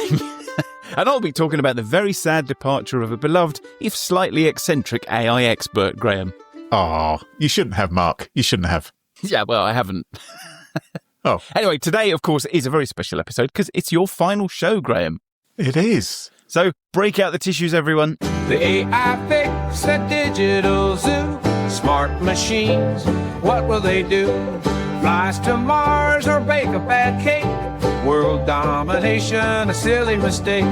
interesting. And I'll be talking about the very sad departure of a beloved, if slightly eccentric AI expert, Graham. Oh, you shouldn't have, Mark. You shouldn't have. Yeah, well, I haven't. Oh. Anyway, today, of course, is a very special episode because it's your final show, Graham. It is. So break out the tissues, everyone. The AI fix the digital zoo. Smart machines, what will they do? Flies to Mars or bake a bad cake? World domination, a silly mistake.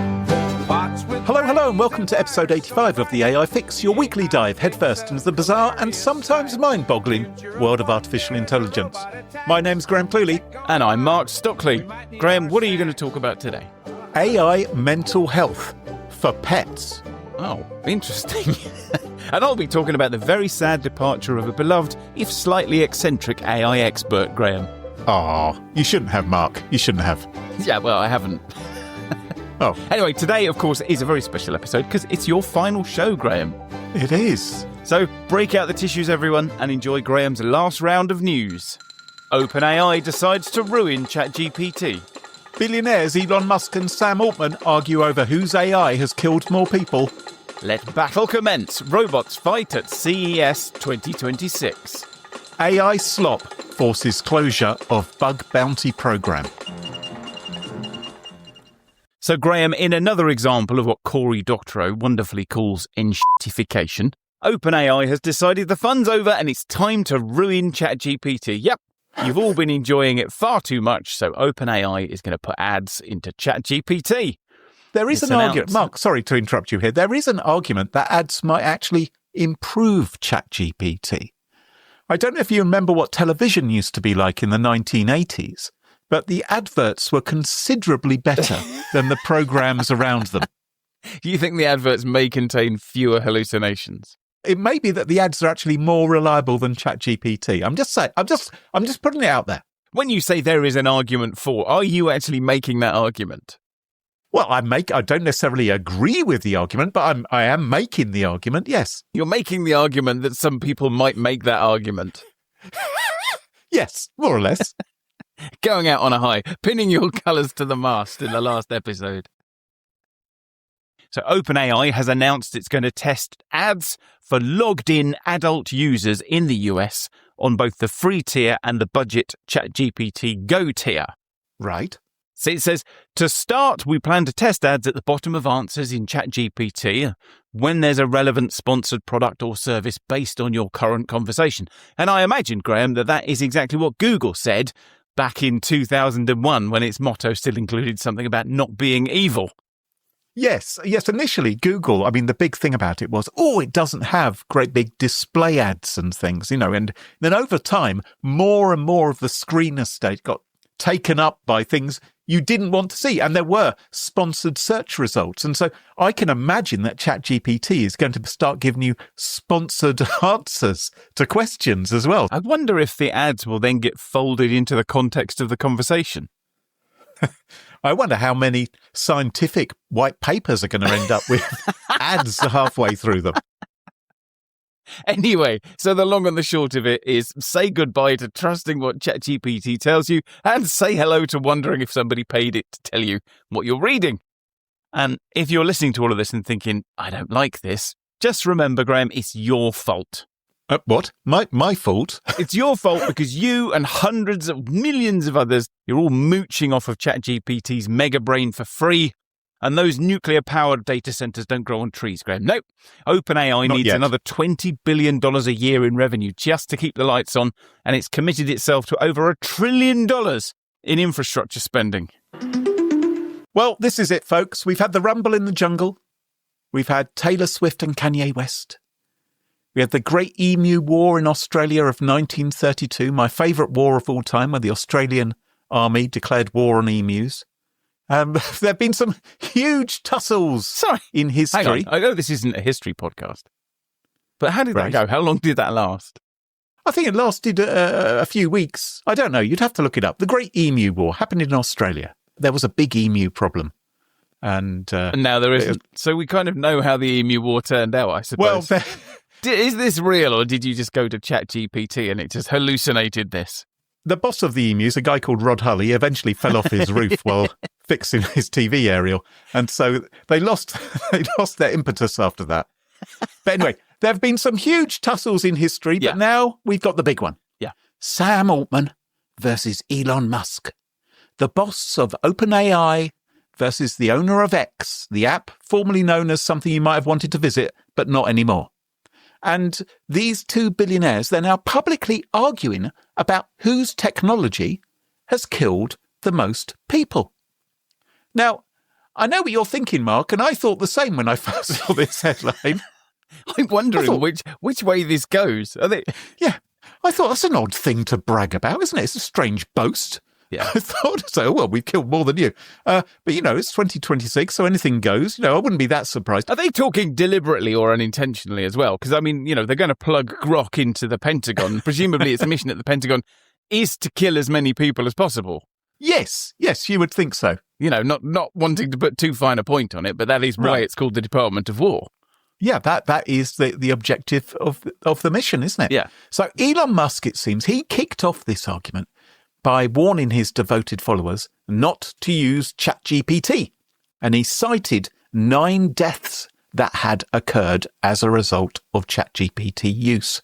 Hello, and welcome to episode 85 of the AI Fix, your weekly dive headfirst into the bizarre and sometimes mind-boggling world of artificial intelligence. My name's Graham Cluley. And I'm Mark Stockley. Graham, what are you going to talk about today? AI mental health for pets. Oh, interesting. And I'll be talking about the very sad departure of a beloved, if slightly eccentric AI expert, Graham. Oh, you shouldn't have, Mark. You shouldn't have. Yeah, well, I haven't. Oh. Anyway, today, of course, is a very special episode because it's your final show, Graham. It is. So break out the tissues, everyone, and enjoy Graham's last round of news. OpenAI decides to ruin ChatGPT. Billionaires Elon Musk and Sam Altman argue over whose AI has killed more people. Let battle commence. Robots fight at CES 2026. AI slop forces closure of bug bounty program. So, Graham, in another example of what Cory Doctorow wonderfully calls enshittification, OpenAI has decided the fun's over and it's time to ruin ChatGPT. Yep, you've all been enjoying it far too much, so OpenAI is going to put ads into ChatGPT. There is an argument, Mark, sorry to interrupt you here. There is an argument that ads might actually improve ChatGPT. I don't know if you remember what television used to be like in the 1980s, but the adverts were considerably better than the programs around them. You think the adverts may contain fewer hallucinations? It may be that the ads are actually more reliable than ChatGPT. I'm just saying, I'm just putting it out there. When you say there is an argument for, are you actually making that argument? Well, I don't necessarily agree with the argument, but I am making the argument, yes. You're making the argument that some people might make that argument. Yes, more or less. Going out on a high, pinning your colours to the mast in the last episode. So OpenAI has announced it's going to test ads for logged-in adult users in the US on both the free tier and the budget ChatGPT Go tier. Right. So it says, to start, we plan to test ads at the bottom of answers in ChatGPT when there's a relevant sponsored product or service based on your current conversation. And I imagine, Graham, that is exactly what Google said back in 2001 when its motto still included something about not being evil. Yes. Initially, Google, the big thing about it was, it doesn't have great big display ads and things, and then over time, more and more of the screen estate got taken up by things you didn't want to see. And there were sponsored search results. And so I can imagine that ChatGPT is going to start giving you sponsored answers to questions as well. I wonder if the ads will then get folded into the context of the conversation. I wonder how many scientific white papers are going to end up with ads halfway through them. Anyway, so the long and the short of it is say goodbye to trusting what ChatGPT tells you and say hello to wondering if somebody paid it to tell you what you're reading. And if you're listening to all of this and thinking, I don't like this, just remember, Graham, it's your fault. What? My fault? It's your fault because you and hundreds of millions of others, you're all mooching off of ChatGPT's mega brain for free. And those nuclear-powered data centers don't grow on trees, Graham. Nope. OpenAI needs another $20 billion a year in revenue just to keep the lights on, and it's committed itself to over $1 trillion in infrastructure spending. Well, this is it, folks. We've had the rumble in the jungle. We've had Taylor Swift and Kanye West. We had the Great Emu War in Australia of 1932, my favourite war of all time, where the Australian Army declared war on emus. There have been some huge tussles in history. Hang on. I know this isn't a history podcast, but how did that go? How long did that last? I think it lasted a few weeks. I don't know. You'd have to look it up. The Great Emu War happened in Australia. There was a big emu problem. And now there isn't. So we kind of know how the Emu War turned out, I suppose. Well, is this real, or did you just go to ChatGPT and it just hallucinated this? the boss of the emus, a guy called Rod Hulley, eventually fell off his roof while fixing his TV aerial. And so they lost their impetus after that. But anyway, there have been some huge tussles in history, but now we've got the big one. Yeah. Sam Altman versus Elon Musk. The boss of OpenAI versus the owner of X, the app formerly known as something you might have wanted to visit, but not anymore. And these two billionaires, they're now publicly arguing about whose technology has killed the most people. Now, I know what you're thinking, Mark, and I thought the same when I first saw this headline. I'm wondering which way this goes. Are they? Yeah, I thought that's an odd thing to brag about, isn't it? It's a strange boast. Yeah. I thought so. Well, we've killed more than you. But, it's 2026, so anything goes. I wouldn't be that surprised. Are they talking deliberately or unintentionally as well? Because, I mean, they're going to plug Grok into the Pentagon. Presumably its mission at the Pentagon is to kill as many people as possible. Yes, you would think so. Not wanting to put too fine a point on it, but that is why it's called the Department of War. Yeah, that is the objective of the mission, isn't it? Yeah. So Elon Musk, it seems, he kicked off this argument by warning his devoted followers not to use ChatGPT. And he cited 9 deaths that had occurred as a result of ChatGPT use.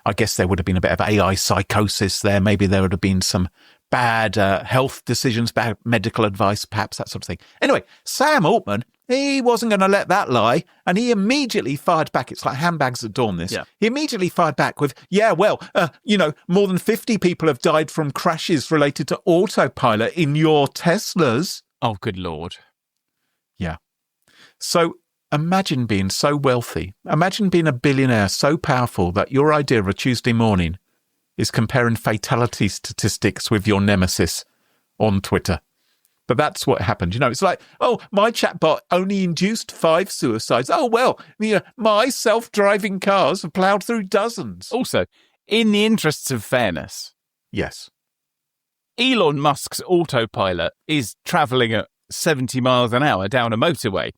I guess there would have been a bit of AI psychosis there. Maybe there would have been some bad health decisions, bad medical advice, perhaps that sort of thing. Anyway, Sam Altman, he wasn't going to let that lie, and he immediately fired back. It's like handbags at dawn, this. Yeah. He immediately fired back with, more than 50 people have died from crashes related to autopilot in your Teslas. Oh, good Lord. Yeah. So imagine being so wealthy. Imagine being a billionaire so powerful that your idea of a Tuesday morning is comparing fatality statistics with your nemesis on Twitter. But that's what happened. It's like, my chatbot only induced 5 suicides. Oh, well, my self-driving cars have ploughed through dozens. Also, in the interests of fairness. Yes. Elon Musk's autopilot is travelling at 70 miles an hour down a motorway.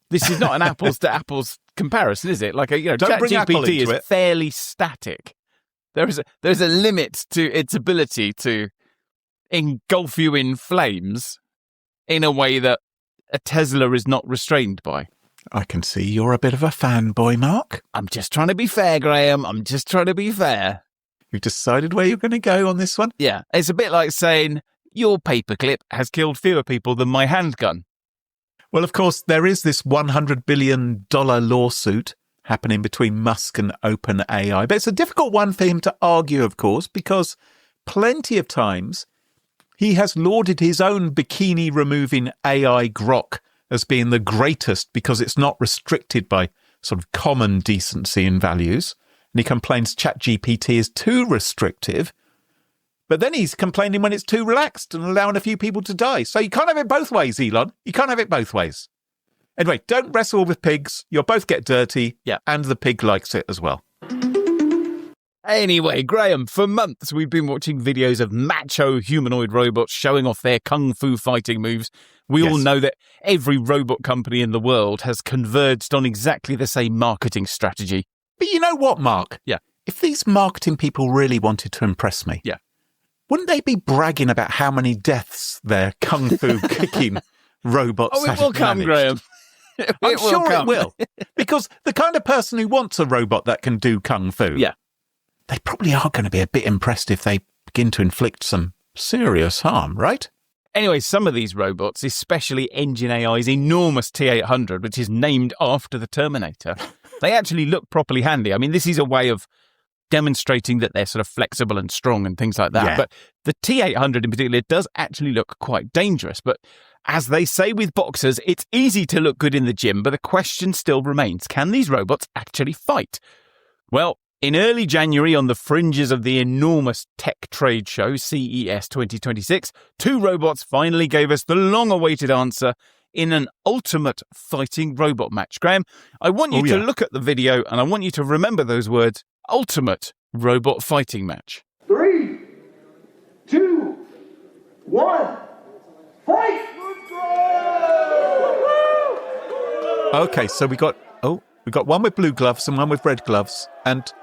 This is not an apples to apples comparison, is it? Like, ChatGPT is fairly static. There's a limit to its ability to engulf you in flames in a way that a Tesla is not restrained by. I can see you're a bit of a fanboy, Mark. I'm just trying to be fair, Graham. I'm just trying to be fair. You've decided where you're going to go on this one? Yeah, it's a bit like saying, your paperclip has killed fewer people than my handgun. Well, of course, there is this $100 billion lawsuit happening between Musk and OpenAI. But it's a difficult one for him to argue, of course, because plenty of times he has lauded his own bikini-removing AI Grok as being the greatest because it's not restricted by sort of common decency and values. And he complains ChatGPT is too restrictive. But then he's complaining when it's too relaxed and allowing a few people to die. So you can't have it both ways, Elon. You can't have it both ways. Anyway, don't wrestle with pigs. You'll both get dirty. Yeah. And the pig likes it as well. Anyway, Graham, for months we've been watching videos of macho humanoid robots showing off their kung fu fighting moves. We all know that every robot company in the world has converged on exactly the same marketing strategy. But you know what, Mark? Yeah. If these marketing people really wanted to impress me, wouldn't they be bragging about how many deaths their kung fu kicking robots it will come, Graham. I'm sure it will. Because the kind of person who wants a robot that can do kung fu, they probably are going to be a bit impressed if they begin to inflict some serious harm, right? Anyway, some of these robots, especially Engine AI's enormous T-800, which is named after the Terminator, they actually look properly handy. I mean, this is a way of demonstrating that they're sort of flexible and strong and things like that. Yeah. But the T-800 in particular does actually look quite dangerous. But as they say with boxers, it's easy to look good in the gym, but the question still remains, can these robots actually fight? Well, in early January, on the fringes of the enormous tech trade show, CES 2026, 2 robots finally gave us the long-awaited answer in an ultimate fighting robot match. Graham, I want you to look at the video and I want you to remember those words, ultimate robot fighting match. 3, 2, 1, fight! Okay, so we got one with blue gloves and one with red gloves, and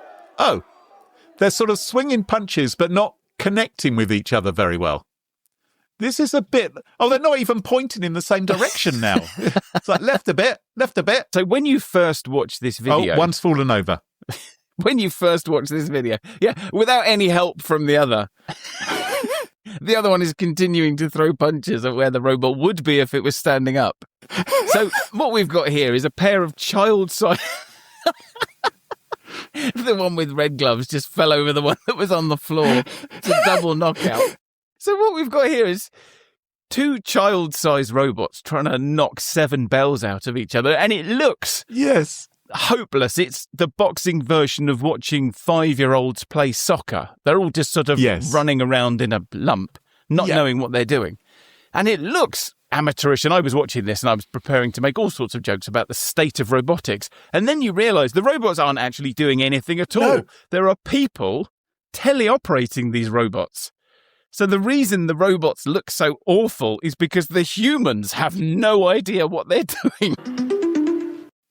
they're sort of swinging punches, but not connecting with each other very well. This is a bit... Oh, they're not even pointing in the same direction now. It's like left a bit. So when you first watch this video... Oh, one's fallen over. When you first watch this video, without any help from the other... The other one is continuing to throw punches at where the robot would be if it was standing up. So what we've got here is a pair of child-size... The one with red gloves just fell over the one that was on the floor. It's a double knockout. So what we've got here is two child-sized robots trying to knock 7 bells out of each other, and it looks hopeless. It's the boxing version of watching 5-year-olds play soccer. They're all just sort of running around in a lump, not knowing what they're doing. And it looks amateurish, and I was watching this and I was preparing to make all sorts of jokes about the state of robotics. And then you realise the robots aren't actually doing anything at all. No. There are people teleoperating these robots. So the reason the robots look so awful is because the humans have no idea what they're doing.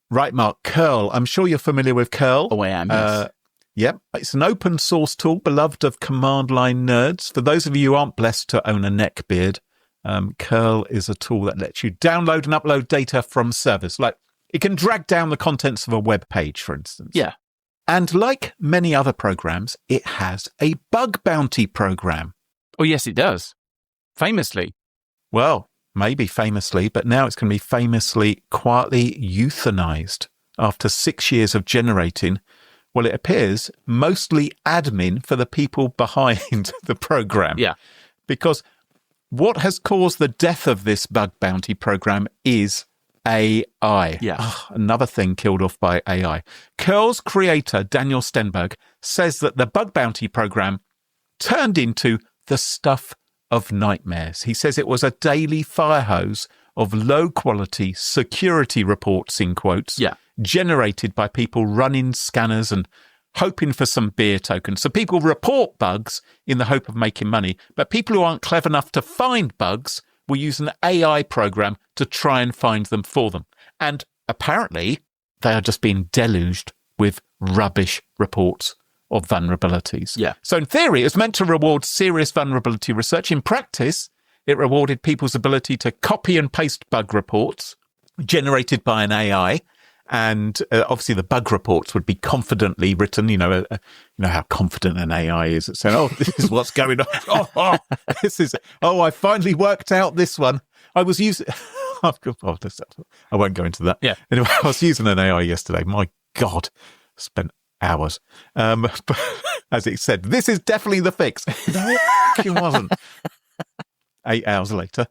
Right, Mark, Curl. I'm sure you're familiar with Curl. Oh, I am, yes. Yep. It's an open source tool beloved of command line nerds. For those of you who aren't blessed to own a neck beard, Curl is a tool that lets you download and upload data from servers. Like, it can drag down the contents of a web page, for instance. Yeah. And like many other programs, it has a bug bounty program. Oh, yes, it does. Famously. Well, maybe famously, but now it's going to be famously quietly euthanized after 6 years of generating, well, it appears, mostly admin for the people behind the program. Yeah. Because what has caused the death of this bug bounty program is AI. Yeah. Another thing killed off by AI. Curl's creator, Daniel Stenberg, says that the bug bounty program turned into the stuff of nightmares. He says it was a daily fire hose of low-quality security reports, in quotes, generated by people running scanners and hoping for some beer tokens. So people report bugs in the hope of making money, but people who aren't clever enough to find bugs will use an AI program to try and find them for them. And apparently, they are just being deluged with rubbish reports of vulnerabilities. Yeah. So in theory, it was meant to reward serious vulnerability research. In practice, it rewarded people's ability to copy and paste bug reports generated by an AI. And obviously the bug reports would be confidently written. You know how confident an AI is at saying, oh, this is what's going on. I finally worked out this one. I was using... I won't go into that. Yeah. Anyway, I was using an AI yesterday. My God, spent hours. But as it said, this is definitely the fix. No, it wasn't. 8 hours later.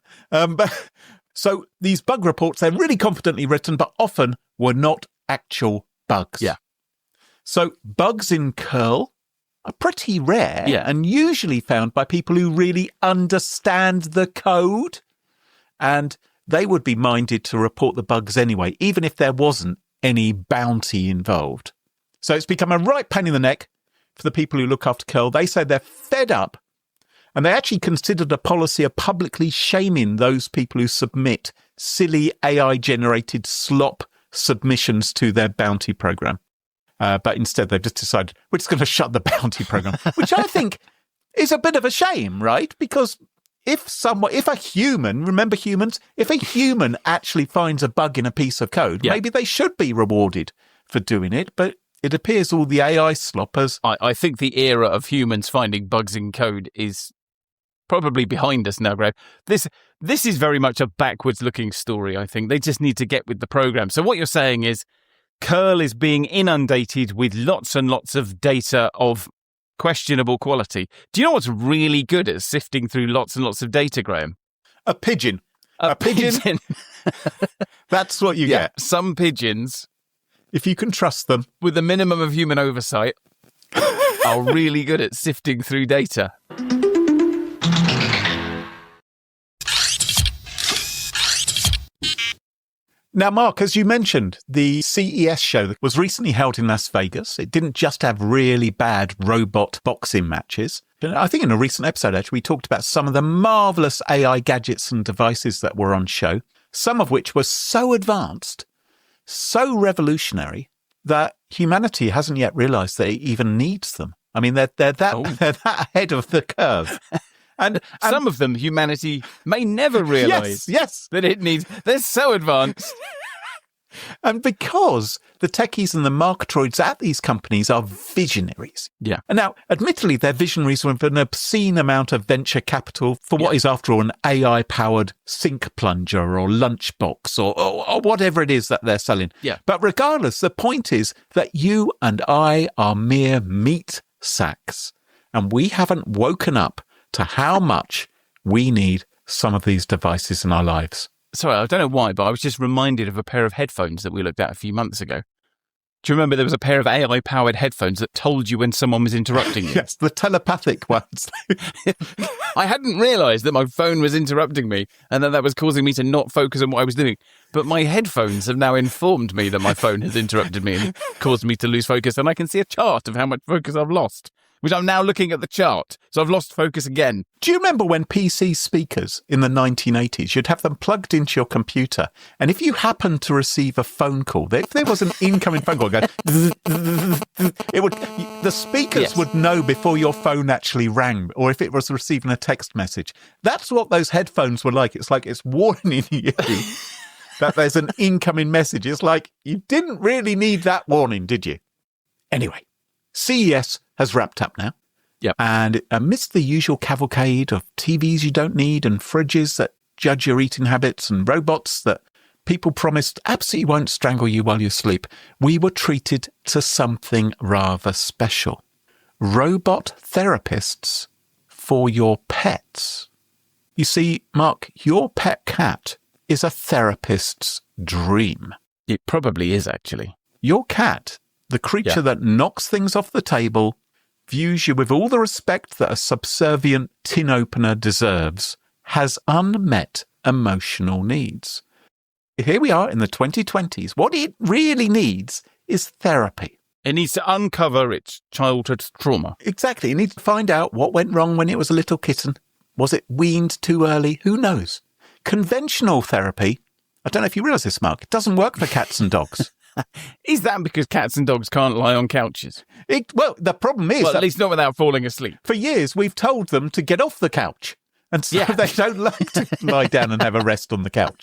So these bug reports, they're really confidently written, but often were not actual bugs. Yeah. So bugs in curl are pretty rare and usually found by people who really understand the code. And they would be minded to report the bugs anyway, even if there wasn't any bounty involved. So it's become a right pain in the neck for the people who look after curl. They say they're fed up, and they actually considered a policy of publicly shaming those people who submit silly AI-generated slop submissions to their bounty program. But instead, they've just decided, we're just going to shut the bounty program, which I think is a bit of a shame, right? Because if a human, remember humans, if a human actually finds a bug in a piece of code, maybe they should be rewarded for doing it. But it appears all the AI sloppers... I think the era of humans finding bugs in code is probably behind us now, Greg. This is very much a backwards-looking story, I think. They just need to get with the program. So what you're saying is curl is being inundated with lots and lots of data of questionable quality. Do you know what's really good at sifting through lots and lots of data, Graham? A pigeon. A pigeon. That's what you get. Some pigeons, if you can trust them, with a minimum of human oversight, are really good at sifting through data. Now, Mark, as you mentioned, the CES show that was recently held in Las Vegas, it didn't just have really bad robot boxing matches. I think in a recent episode, actually, we talked about some of the marvellous AI gadgets and devices that were on show, some of which were so advanced, so revolutionary, that humanity hasn't yet realised that it even needs them. I mean, they're that ahead of the curve. And some of them, humanity may never realise yes. that it needs. They're so advanced. And because the techies and the marketroids at these companies are visionaries. Yeah. And now, admittedly, they're visionaries with an obscene amount of venture capital for what is, after all, an AI-powered sink plunger or lunchbox or whatever it is that they're selling. Yeah. But regardless, the point is that you and I are mere meat sacks. And we haven't woken up to how much we need some of these devices in our lives. Sorry, I don't know why, but I was just reminded of a pair of headphones that we looked at a few months ago. Do you remember there was a pair of AI-powered headphones that told you when someone was interrupting you? Yes, the telepathic ones. I hadn't realised that my phone was interrupting me and that was causing me to not focus on what I was doing. But my headphones have now informed me that my phone has interrupted me and caused me to lose focus. And I can see a chart of how much focus I've lost, which I'm now looking at the chart. So I've lost focus again. Do you remember when PC speakers in the 1980s, you'd have them plugged into your computer, and if you happened to receive a phone call, if there was an incoming phone call, the speakers would know before your phone actually rang, or if it was receiving a text message. That's what those headphones were like. It's like it's warning you that there's an incoming message. It's like, you didn't really need that warning, did you? Anyway, CES has wrapped up now. Yep. And amidst the usual cavalcade of TVs you don't need and fridges that judge your eating habits and robots that people promised absolutely won't strangle you while you sleep, we were treated to something rather special. Robot therapists for your pets. You see, Mark, your pet cat is a therapist's dream. It probably is, actually. Your cat, the creature that knocks things off the table, views you with all the respect that a subservient tin opener deserves, has unmet emotional needs. Here we are in the 2020s. What it really needs is therapy. It needs to uncover its childhood trauma. Exactly. It needs to find out what went wrong when it was a little kitten. Was it weaned too early? Who knows? Conventional therapy, I don't know if you realise this, Mark, it doesn't work for cats and dogs. Is that because cats and dogs can't lie on couches? Well, the problem is... Well, at least not without falling asleep. For years, we've told them to get off the couch. And so they don't like to lie down and have a rest on the couch.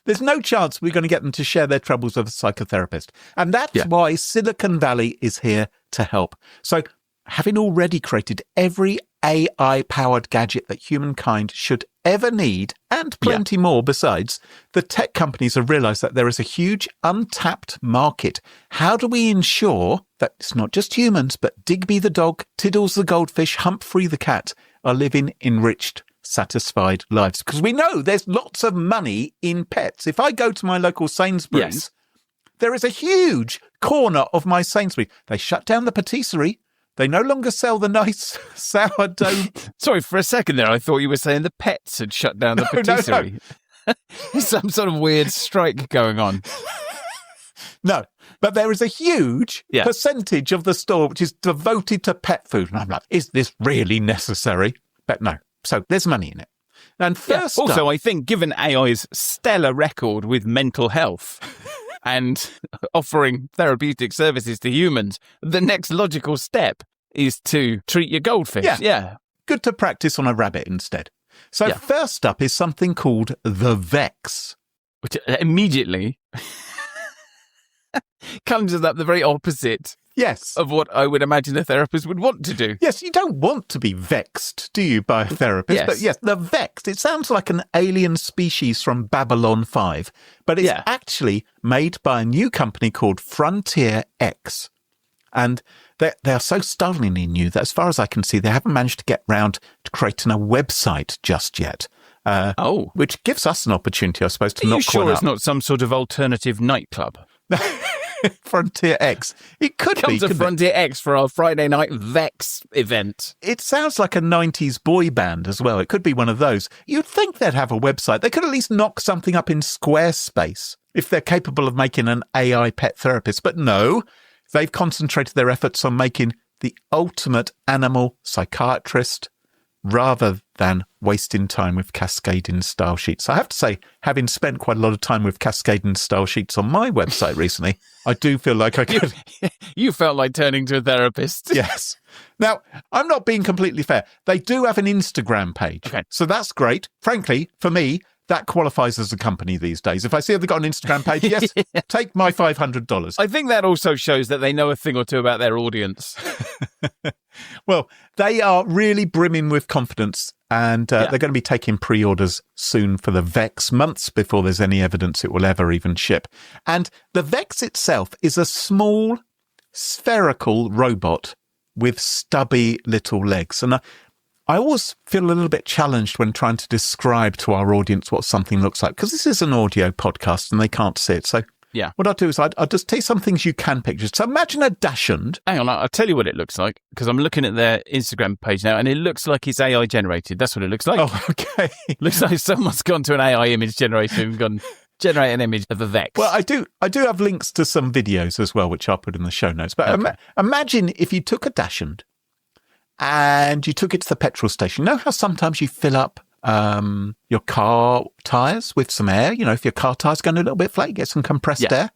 There's no chance we're going to get them to share their troubles with a psychotherapist. And that's why Silicon Valley is here to help. So, having already created every AI-powered gadget that humankind should ever need, and plenty more besides, the tech companies have realised that there is a huge untapped market. How do we ensure that it's not just humans, but Digby the dog, Tiddles the goldfish, Humphrey the cat are living enriched, satisfied lives? Because we know there's lots of money in pets. If I go to my local Sainsbury's, there is a huge corner of my Sainsbury's. They shut down the patisserie. They no longer sell the nice sourdough. Sorry, for a second there, I thought you were saying the pets had shut down the patisserie. No. Some sort of weird strike going on. No, but there is a huge percentage of the store which is devoted to pet food. And I'm like, is this really necessary? But no. So there's money in it. And first also, I think given AI's stellar record with mental health and offering therapeutic services to humans, the next logical step is to treat your goldfish. Yeah. Good to practice on a rabbit instead. So first up is something called the Vex. Which immediately conjures up the very opposite of what I would imagine a therapist would want to do. Yes, you don't want to be vexed, do you, by a therapist? But yes, the Vex, it sounds like an alien species from Babylon 5, but it's actually made by a new company called Frontier X. And they are so startlingly new that as far as I can see, they haven't managed to get round to creating a website just yet. Which gives us an opportunity, I suppose, to knock one up. Are you sure it's not some sort of alternative nightclub? Frontier X. It could Come be. to Frontier X for our Friday night Vex event. It sounds like a 90s boy band as well. It could be one of those. You'd think they'd have a website. They could at least knock something up in Squarespace if they're capable of making an AI pet therapist. But no, they've concentrated their efforts on making the ultimate animal psychiatrist rather than wasting time with cascading style sheets. I have to say, having spent quite a lot of time with cascading style sheets on my website recently, I do feel like I could... You felt like turning to a therapist. Yes. Now, I'm not being completely fair. They do have an Instagram page. Okay. So that's great. Frankly, for me, that qualifies as a company these days. If I see they've got an Instagram page, yes, take my $500. I think that also shows that they know a thing or two about their audience. Well, they are really brimming with confidence, and they're going to be taking pre-orders soon for the Vex, months before there's any evidence it will ever even ship. And the Vex itself is a small, spherical robot with stubby little legs. And I always feel a little bit challenged when trying to describe to our audience what something looks like, because this is an audio podcast and they can't see it. So what I'll do is I'll just tell you some things you can picture. So imagine a dachshund. Hang on, I'll tell you what it looks like, because I'm looking at their Instagram page now, and it looks like it's AI generated. That's what it looks like. Oh, okay. Looks like someone's gone to an AI image generator and gone, generate an image of the Vex. Well, I do have links to some videos as well, which I'll put in the show notes. But imagine if you took a dachshund and you took it to the petrol station. You know how sometimes you fill up your car tyres with some air? You know, if your car tyre's going a little bit flat, you get some compressed air.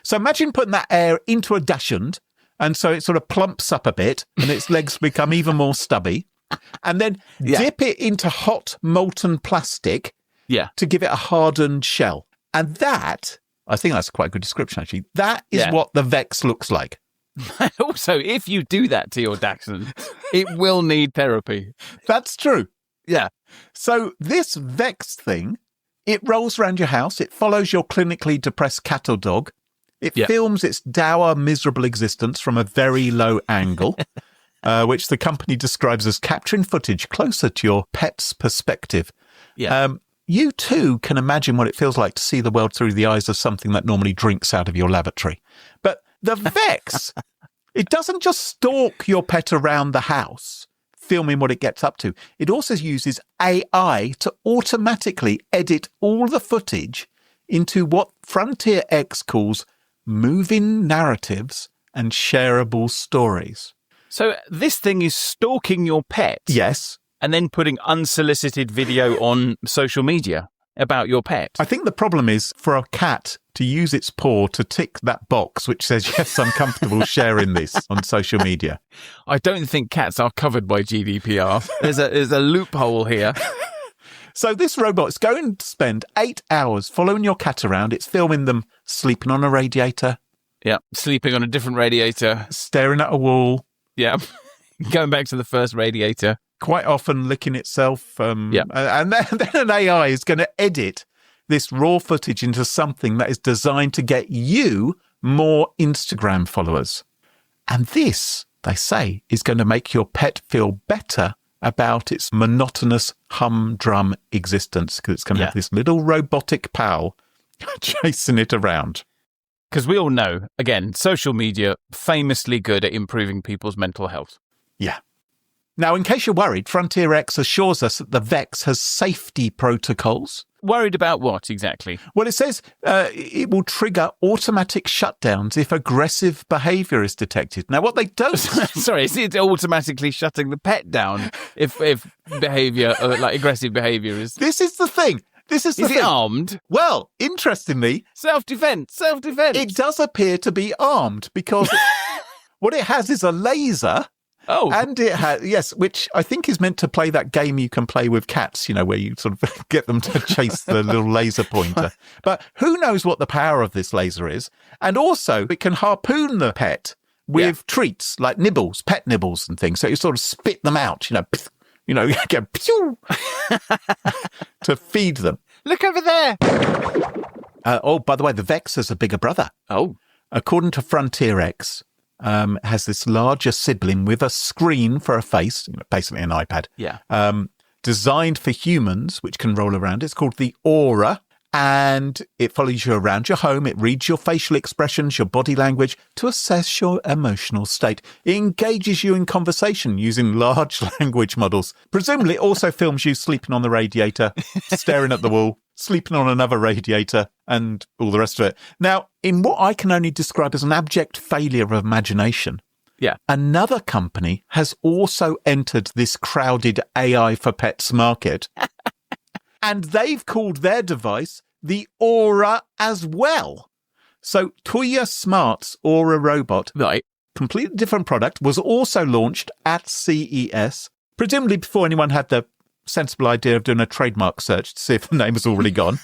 So imagine putting that air into a dachshund, and so it sort of plumps up a bit and its legs become even more stubby. And then dip it into hot molten plastic to give it a hardened shell. And that, I think that's quite a good description, actually. That is what the Vex looks like. Also, if you do that to your dachshund, it will need therapy. That's true. Yeah. So this Vex thing, it rolls around your house. It follows your clinically depressed cat or dog. It films its dour, miserable existence from a very low angle, which the company describes as capturing footage closer to your pet's perspective. Yeah. You too can imagine what it feels like to see the world through the eyes of something that normally drinks out of your lavatory. But the Vex, it doesn't just stalk your pet around the house, filming what it gets up to. It also uses AI to automatically edit all the footage into what Frontier X calls moving narratives and shareable stories. So this thing is stalking your pet? Yes. And then putting unsolicited video on social media about your pet? I think the problem is for a cat to use its paw to tick that box which says, yes, I'm comfortable sharing this on social media. I don't think cats are covered by GDPR. There's a loophole here. So this robot's going to spend 8 hours following your cat around. It's filming them sleeping on a radiator. Yeah, sleeping on a different radiator. Staring at a wall. Yeah, going back to the first radiator. Quite often licking itself. And then an AI is going to edit this raw footage into something that is designed to get you more Instagram followers. And this, they say, is going to make your pet feel better about its monotonous humdrum existence, because it's going to have this little robotic pal chasing it around. Because we all know, again, social media famously good at improving people's mental health. Yeah. Now, in case you're worried, Frontier X assures us that the Vex has safety protocols. Worried about what exactly? Well, it says it will trigger automatic shutdowns if aggressive behaviour is detected. Now, what they don't... Sorry, is it automatically shutting the pet down if behaviour, like aggressive behaviour is... This is the thing. Is it armed? Well, interestingly... Self-defence. It does appear to be armed, because what it has is a laser... Oh. And it has, yes, which I think is meant to play that game you can play with cats, you know, where you sort of get them to chase the little laser pointer. But who knows what the power of this laser is? And also, it can harpoon the pet with treats like nibbles, pet nibbles and things. So you sort of spit them out, get to feed them. Look over there. By the way, the Vex has a bigger brother. Oh. According to Frontier X, has this larger sibling with a screen for a face, basically an iPad. Yeah. Designed for humans, which can roll around. It's called the Aura, and it follows you around your home. It reads your facial expressions, your body language to assess your emotional state. It engages you in conversation using large language models. Presumably, it also films you sleeping on the radiator, staring at the wall, sleeping on another radiator, and all the rest of it. Now, in what I can only describe as an abject failure of imagination, Yeah. Another company has also entered this crowded AI for pets market. And they've called their device the Aura as well. So Tuya Smart's Aura robot, Right. completely different product, was also launched at CES, presumably before anyone had the sensible idea of doing a trademark search to see if the name has already gone.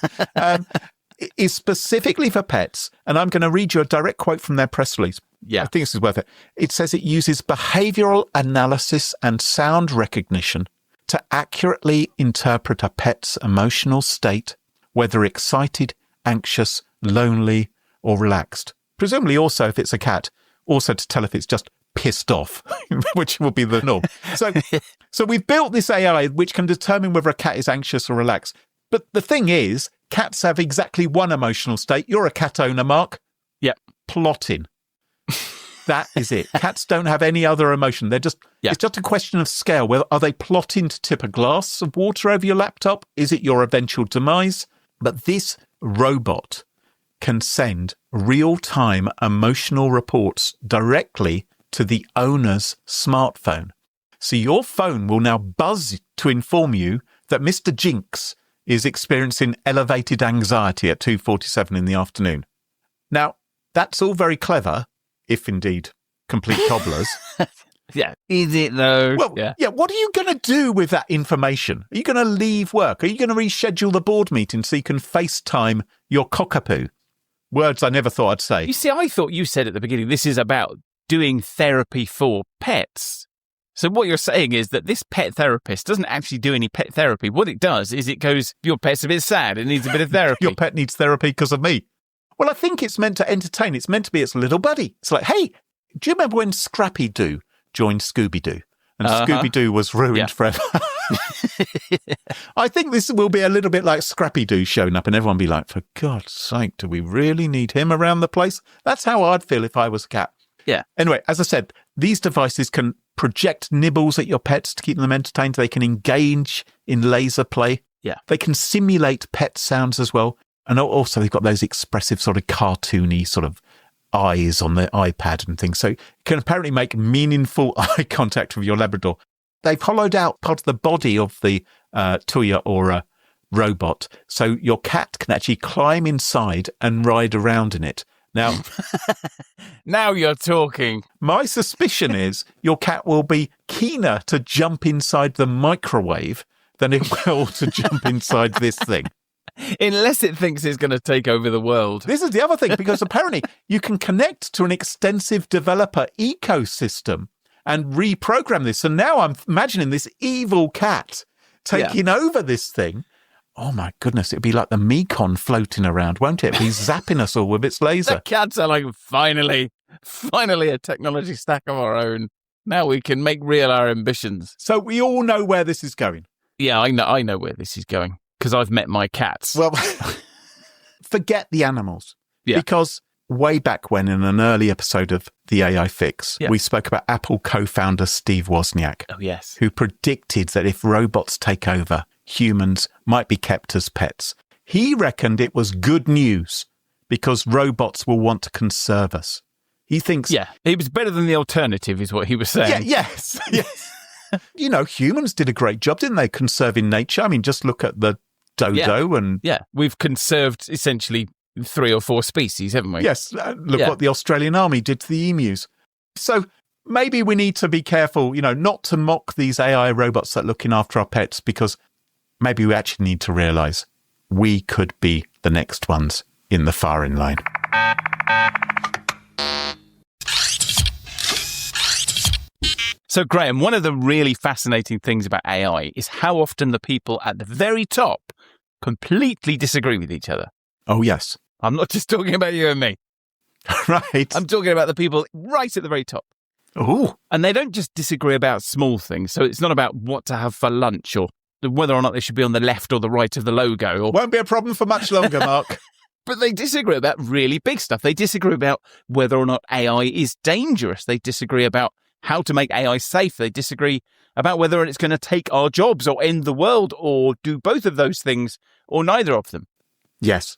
It is specifically for pets, and I'm going to read you a direct quote from their press release. Yeah. I think this is worth it. It says it uses behavioral analysis and sound recognition to accurately interpret a pet's emotional state, whether excited, anxious, lonely, or relaxed. Presumably also, if it's a cat, also to tell if it's just pissed off, which will be the norm. So we've built this AI which can determine whether a cat is anxious or relaxed. But the thing is, cats have exactly one emotional state. You're a cat owner, Mark. Yep. Plotting. That is it. Cats don't have any other emotion. They're just, It's just a question of scale. Well, are they plotting to tip a glass of water over your laptop? Is it your eventual demise? But this robot can send real-time emotional reports directly to the owner's smartphone. So your phone will now buzz to inform you that Mr. Jinx is experiencing elevated anxiety at 2:47 in the afternoon. Now, that's all very clever, if indeed complete cobblers. Yeah. Is it though? Well, yeah. What are you going to do with that information? Are you going to leave work? Are you going to reschedule the board meeting so you can FaceTime your cockapoo? Words I never thought I'd say. You see, I thought you said at the beginning, this is about doing therapy for pets. So what you're saying is that this pet therapist doesn't actually do any pet therapy. What it does is it goes, your pet's a bit sad, it needs a bit of therapy. Your pet needs therapy because of me. Well, I think it's meant to entertain. It's meant to be its little buddy. It's like, hey, do you remember when Scrappy-Doo joined Scooby-Doo? And Scooby-Doo was ruined forever. I think this will be a little bit like Scrappy-Doo showing up and everyone be like, for God's sake, do we really need him around the place? That's how I'd feel if I was a cat. Yeah. Anyway, as I said, these devices can project nibbles at your pets to keep them entertained. They can engage in laser play. Yeah. They can simulate pet sounds as well. And also they've got those expressive sort of cartoony sort of eyes on the iPad and things. So you can apparently make meaningful eye contact with your Labrador. They've hollowed out part of the body of the Tuya Aura robot. So your cat can actually climb inside and ride around in it. Now, now you're talking. My suspicion is your cat will be keener to jump inside the microwave than it will to jump inside this thing. Unless it thinks it's going to take over the world. This is the other thing, because apparently you can connect to an extensive developer ecosystem and reprogram this. So now I'm imagining this evil cat taking over this thing. Oh my goodness, it'd be like the Mekon floating around, won't it? It'd be zapping us all with its laser. The cats are like, finally a technology stack of our own. Now we can make real our ambitions. So we all know where this is going. Yeah, I know where this is going. Because I've met my cats. Well, forget the animals. Yeah. Because way back when, in an early episode of The AI Fix, we spoke about Apple co-founder Steve Wozniak. Oh, yes. Who predicted that if robots take over, humans might be kept as pets. He reckoned it was good news because robots will want to conserve us. He thinks... Yeah, it was better than the alternative is what he was saying. Yes. You know, humans did a great job, didn't they, conserving nature? I mean, just look at the dodo and... Yeah, we've conserved essentially 3 or 4 species, haven't we? Yes, look what the Australian Army did to the emus. So maybe we need to be careful, you know, not to mock these AI robots that are looking after our pets, because maybe we actually need to realise we could be the next ones in the firing line. So, Graham, one of the really fascinating things about AI is how often the people at the very top completely disagree with each other. Oh, yes. I'm not just talking about you and me. Right. I'm talking about the people right at the very top. Oh. And they don't just disagree about small things. So it's not about what to have for lunch or whether or not they should be on the left or the right of the logo. Or... Won't be a problem for much longer, Mark. But they disagree about really big stuff. They disagree about whether or not AI is dangerous. They disagree about how to make AI safe. They disagree about whether it's going to take our jobs or end the world or do both of those things or neither of them. Yes.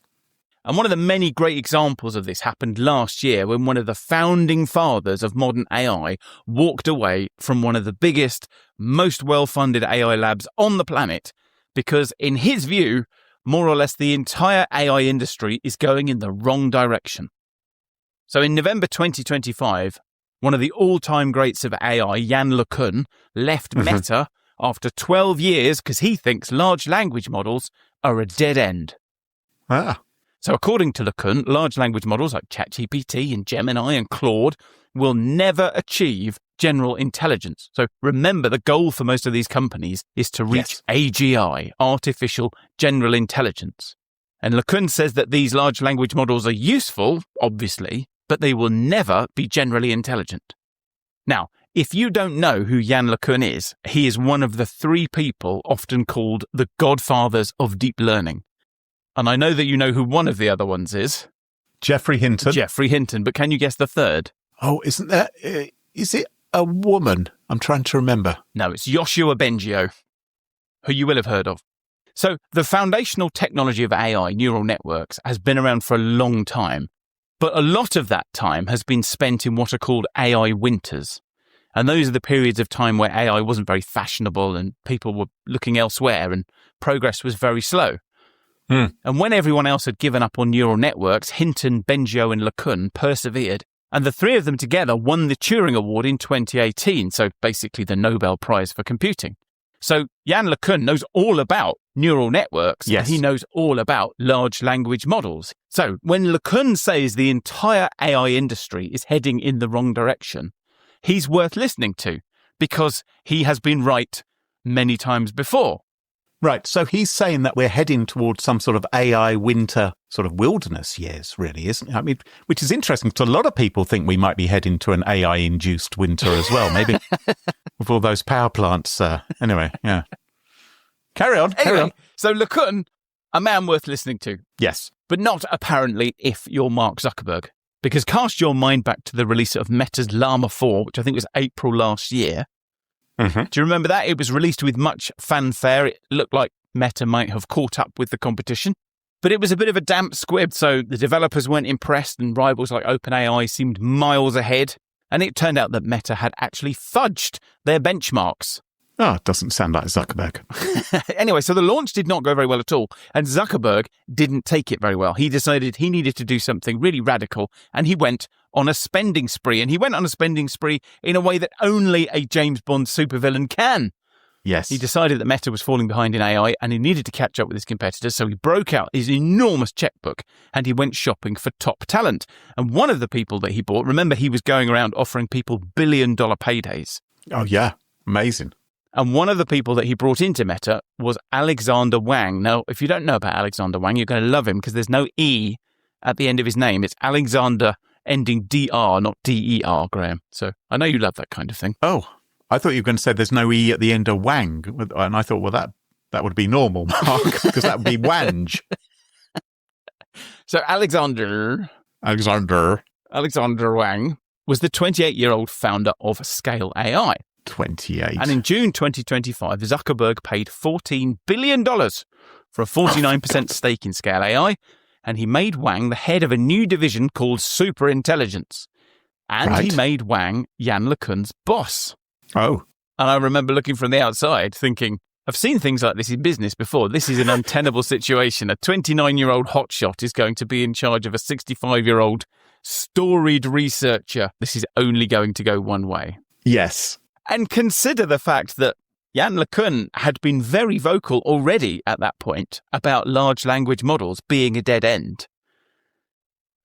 And one of the many great examples of this happened last year when one of the founding fathers of modern AI walked away from one of the biggest, most well-funded AI labs on the planet because, in his view, more or less the entire AI industry is going in the wrong direction. So in November 2025, one of the all-time greats of AI, Yann LeCun, left Meta after 12 years because he thinks large language models are a dead end. Ah. So according to LeCun, large language models like ChatGPT and Gemini and Claude will never achieve general intelligence. So remember, the goal for most of these companies is to reach AGI, artificial general intelligence. And LeCun says that these large language models are useful, obviously, but they will never be generally intelligent. Now, if you don't know who Yann LeCun is, he is one of the three people often called the godfathers of deep learning. And I know that you know who one of the other ones is. Jeffrey Hinton. Jeffrey Hinton, but can you guess the third? Oh, isn't that... is it a woman? I'm trying to remember. No, it's Yoshua Bengio, who you will have heard of. So the foundational technology of AI, neural networks, has been around for a long time. But a lot of that time has been spent in what are called AI winters. And those are the periods of time where AI wasn't very fashionable and people were looking elsewhere and progress was very slow. And when everyone else had given up on neural networks, Hinton, Bengio and LeCun persevered. And the three of them together won the Turing Award in 2018, so basically the Nobel Prize for computing. So Yann LeCun knows all about neural networks, and he knows all about large language models. So when LeCun says the entire AI industry is heading in the wrong direction, he's worth listening to because he has been right many times before. Right, so he's saying that we're heading towards some sort of AI winter sort of wilderness years, really, isn't it? I mean, which is interesting because a lot of people think we might be heading to an AI-induced winter as well, maybe with all those power plants. Anyway, yeah. Carry on. So LeCun, a man worth listening to. Yes. But not apparently if you're Mark Zuckerberg. Because cast your mind back to the release of Meta's Llama 4, which I think was April last year. Do you remember that? It was released with much fanfare. It looked like Meta might have caught up with the competition. But it was a bit of a damp squib, so the developers weren't impressed and rivals like OpenAI seemed miles ahead. And it turned out that Meta had actually fudged their benchmarks. Oh, it doesn't sound like Zuckerberg. Anyway, so the launch did not go very well at all. And Zuckerberg didn't take it very well. He decided he needed to do something really radical. And he went on a spending spree. And he went on a spending spree in a way that only a James Bond supervillain can. Yes. He decided that Meta was falling behind in AI and he needed to catch up with his competitors. So he broke out his enormous checkbook and he went shopping for top talent. And one of the people that he bought, remember, he was going around offering people billion-dollar paydays. Oh, yeah. Amazing. And one of the people that he brought into Meta was Alexander Wang. Now, if you don't know about Alexander Wang, you're going to love him because there's no E at the end of his name. It's Alexander ending DR, not DER, Graham. So I know you love that kind of thing. Oh, I thought you were going to say there's no E at the end of Wang. And I thought, well, that would be normal, Mark, because that would be Wange. So Alexander Wang was the 28-year-old founder of Scale AI. 28. And in June 2025, Zuckerberg paid $14 billion for a 49% stake in Scale AI, and he made Wang the head of a new division called Superintelligence. And he made Wang Yann LeCun's boss. Oh. And I remember looking from the outside thinking, I've seen things like this in business before. This is an untenable situation. A 29-year-old hotshot is going to be in charge of a 65-year-old storied researcher. This is only going to go one way. Yes. And consider the fact that Yann LeCun had been very vocal already at that point about large language models being a dead end.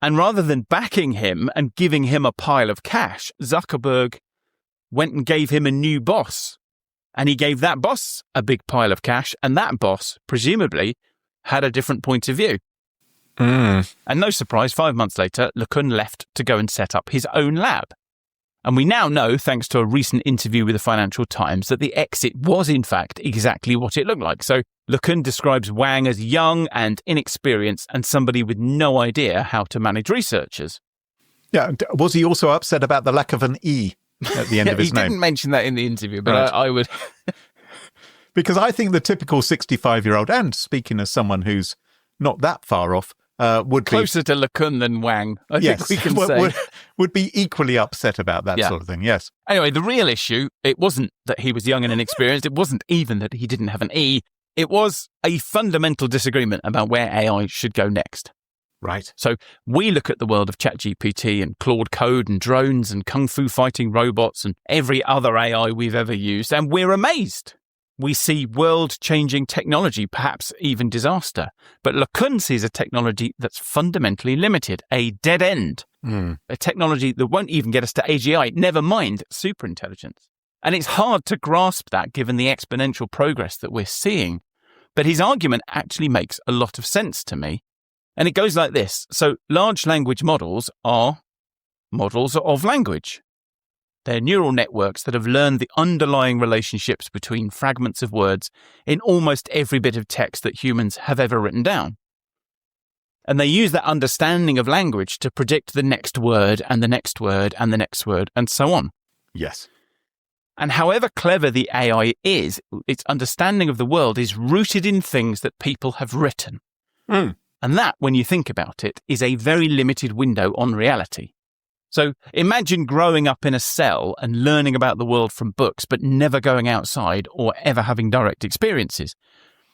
And rather than backing him and giving him a pile of cash, Zuckerberg went and gave him a new boss. And he gave that boss a big pile of cash, and that boss, presumably, had a different point of view. And no surprise, 5 months later, LeCun left to go and set up his own lab. And we now know, thanks to a recent interview with the Financial Times, that the exit was, in fact, exactly what it looked like. So LeCun describes Wang as young and inexperienced and somebody with no idea how to manage researchers. Yeah. Was he also upset about the lack of an E at the end of his name? He didn't mention that in the interview, but I would... Because I think the typical 65-year-old, and speaking as someone who's not that far off, would Closer to LeCun than Wang, I yes, think we can say. Would be equally upset about that sort of thing, yes. Anyway, the real issue, it wasn't that he was young and inexperienced. It wasn't even that he didn't have an E. It was a fundamental disagreement about where AI should go next. Right. So we look at the world of ChatGPT and Claude Code and drones and kung fu fighting robots and every other AI we've ever used, and we're amazed. We see world-changing technology, perhaps even disaster. But LeCun sees a technology that's fundamentally limited, a dead end, a technology that won't even get us to AGI, never mind superintelligence. And it's hard to grasp that given the exponential progress that we're seeing. But his argument actually makes a lot of sense to me. And it goes like this. So large language models are models of language. They're neural networks that have learned the underlying relationships between fragments of words in almost every bit of text that humans have ever written down. And they use that understanding of language to predict the next word and the next word and the next word and so on. Yes. And however clever the AI is, its understanding of the world is rooted in things that people have written. And that, when you think about it, is a very limited window on reality. So imagine growing up in a cell and learning about the world from books, but never going outside or ever having direct experiences.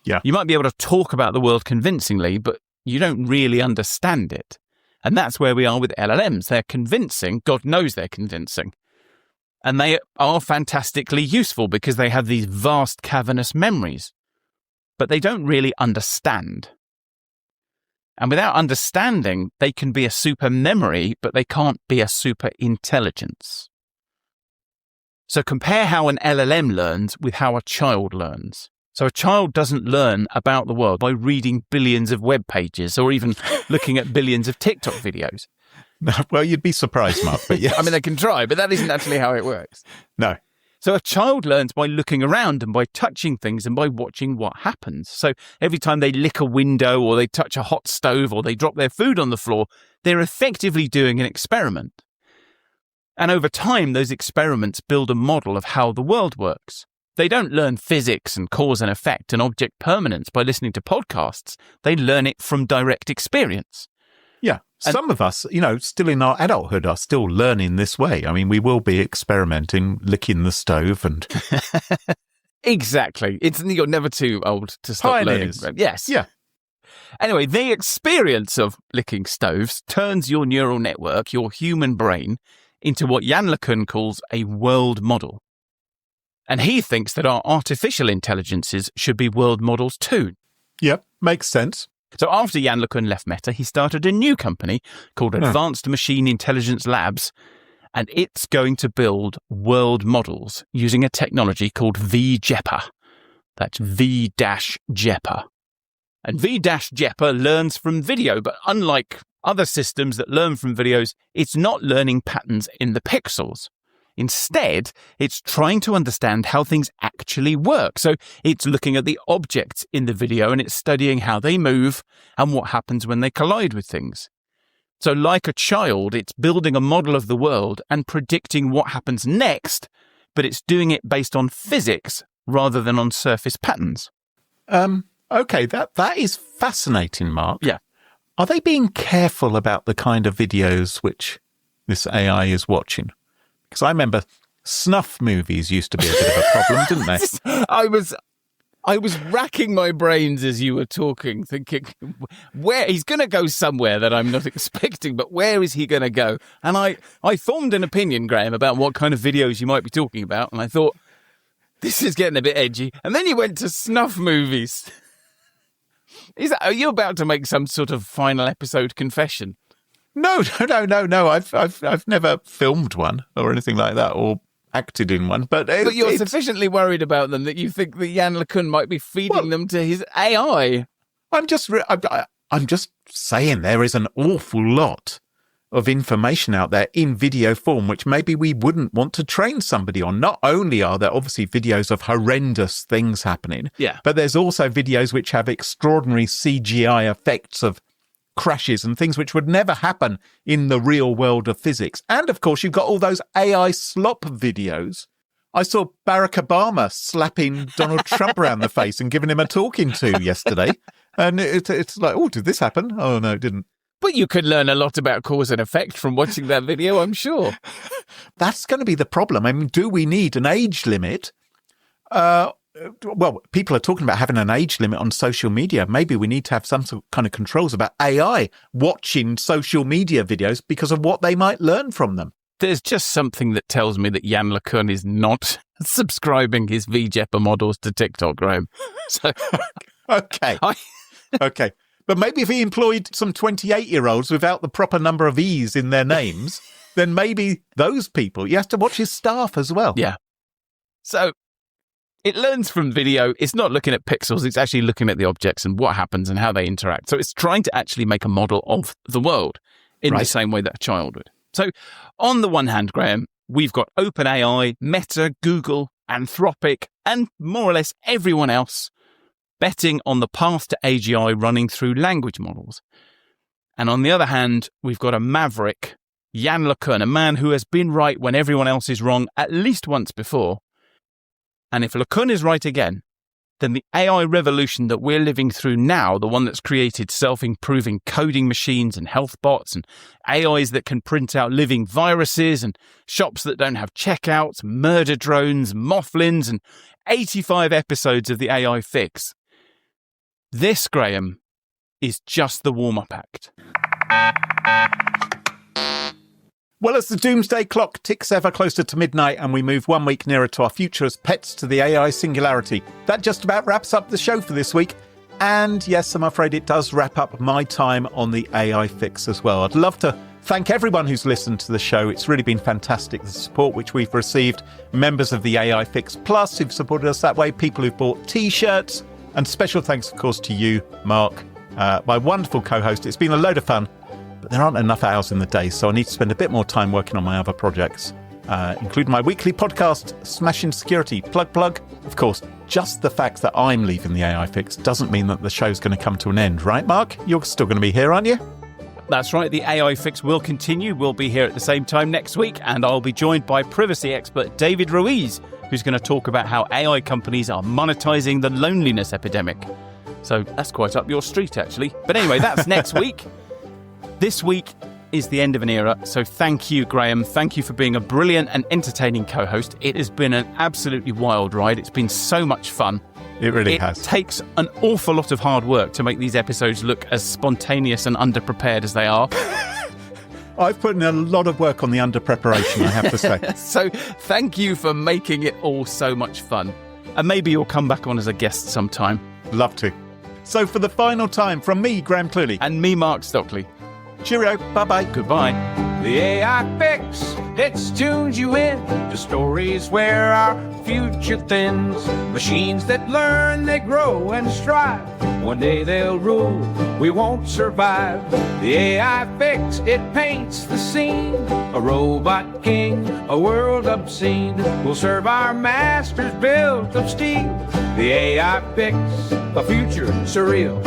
Yeah. You might be able to talk about the world convincingly, but you don't really understand it. And that's where we are with LLMs. They're convincing. God knows they're convincing. And they are fantastically useful because they have these vast cavernous memories, but they don't really understand. And without understanding, they can be a super memory, but they can't be a super intelligence. So compare how an LLM learns with how a child learns. So a child doesn't learn about the world by reading billions of web pages or even looking at billions of TikTok videos. No, well, you'd be surprised, Mark, but yes. I mean, they can try, but that isn't actually how it works. No. So a child learns by looking around and by touching things and by watching what happens. So every time they lick a window or they touch a hot stove or they drop their food on the floor, they're effectively doing an experiment. And over time, those experiments build a model of how the world works. They don't learn physics and cause and effect and object permanence by listening to podcasts. They learn it from direct experience. Yeah. Some of us, still in our adulthood are still learning this way. I mean, we will be experimenting, licking the stove and... Exactly. You're never too old to stop Pioneers. learning. Yes. Yeah. Anyway, the experience of licking stoves turns your neural network, your human brain, into what Yann LeCun calls a world model. And he thinks that our artificial intelligences should be world models too. Yep, makes sense. So after Yann LeCun left Meta, he started a new company called Advanced Machine Intelligence Labs, and it's going to build world models using a technology called VJEPA. That's V-JEPA. And V-JEPA learns from video, but unlike other systems that learn from videos, it's not learning patterns in the pixels. Instead, it's trying to understand how things actually work. So it's looking at the objects in the video and it's studying how they move and what happens when they collide with things. So like a child, it's building a model of the world and predicting what happens next, but it's doing it based on physics rather than on surface patterns. Okay, that is fascinating, Mark. Yeah. Are they being careful about the kind of videos which this AI is watching? Because I remember snuff movies used to be a bit of a problem, didn't they? I was racking my brains as you were talking, thinking, where he's going to go somewhere that I'm not expecting, but where is he going to go? And I formed an opinion, Graham, about what kind of videos you might be talking about, and I thought, this is getting a bit edgy. And then you went to snuff movies. Are you about to make some sort of final episode confession? No. I've never filmed one or anything like that, or acted in one. But you're sufficiently worried about them that you think that Yann LeCun might be feeding them to his AI. I'm just saying there is an awful lot of information out there in video form, which maybe we wouldn't want to train somebody on. Not only are there obviously videos of horrendous things happening, but there's also videos which have extraordinary CGI effects of crashes and things which would never happen in the real world of physics. And of course, you've got all those AI slop videos. I saw Barack Obama slapping Donald Trump around the face and giving him a talking to yesterday. And it's like, oh, did this happen? Oh, no, it didn't. But you could learn a lot about cause and effect from watching that video, I'm sure. That's going to be the problem. I mean, do we need an age limit? Well, people are talking about having an age limit on social media. Maybe we need to have some sort of kind of controls about AI watching social media videos because of what they might learn from them. There's just something that tells me that Yann LeCun is not subscribing his VJEPA models to TikTok, Graham. So, Okay. Okay. But maybe if he employed some 28-year-olds without the proper number of E's in their names, then maybe those people, you have to watch his staff as well. Yeah. So it learns from video. It's not looking at pixels. It's actually looking at the objects and what happens and how they interact. So it's trying to actually make a model of the world in the same way that a child would. So on the one hand, Graham, we've got OpenAI, Meta, Google, Anthropic, and more or less everyone else betting on the path to AGI running through language models. And on the other hand, we've got a maverick, Yann LeCun, a man who has been right when everyone else is wrong at least once before. And if LeCun is right again, then the AI revolution that we're living through now, the one that's created self-improving coding machines and health bots and AIs that can print out living viruses and shops that don't have checkouts, murder drones, Mothlins, and 85 episodes of the AI fix. This, Graham, is just the warm-up act. Well, as the doomsday clock ticks ever closer to midnight and we move 1 week nearer to our future as pets to the AI singularity, that just about wraps up the show for this week. And yes, I'm afraid it does wrap up my time on the AI fix as well. I'd love to thank everyone who's listened to the show. It's really been fantastic, the support which we've received. Members of the AI Fix Plus who've supported us that way, people who've bought T-shirts, and special thanks, of course, to you, Mark, my wonderful co-host. It's been a load of fun, but there aren't enough hours in the day, so I need to spend a bit more time working on my other projects, including my weekly podcast, Smashing Security. Plug. Of course, just the fact that I'm leaving the AI Fix doesn't mean that the show's going to come to an end, right, Mark? You're still going to be here, aren't you? That's right, the AI Fix will continue. We'll be here at the same time next week, and I'll be joined by privacy expert David Ruiz, who's going to talk about how AI companies are monetizing the loneliness epidemic. So that's quite up your street, actually. But anyway, that's next week. This week is the end of an era, so thank you, Graham. Thank you for being a brilliant and entertaining co-host. It has been an absolutely wild ride. It's been so much fun. It really has. It takes an awful lot of hard work to make these episodes look as spontaneous and underprepared as they are. I've put in a lot of work on the under-preparation, I have to say. So thank you for making it all so much fun. And maybe you'll come back on as a guest sometime. Love to. So for the final time, from me, Graham Cluley. And me, Mark Stockley. Cheerio. Bye-bye. Goodbye. The AI Fix, it's tunes you in to stories where our future thins. Machines that learn, they grow and strive. One day they'll rule, we won't survive. The AI Fix, it paints the scene. A robot king, a world obscene. Will serve our masters built of steel. The AI Fix, a future surreal.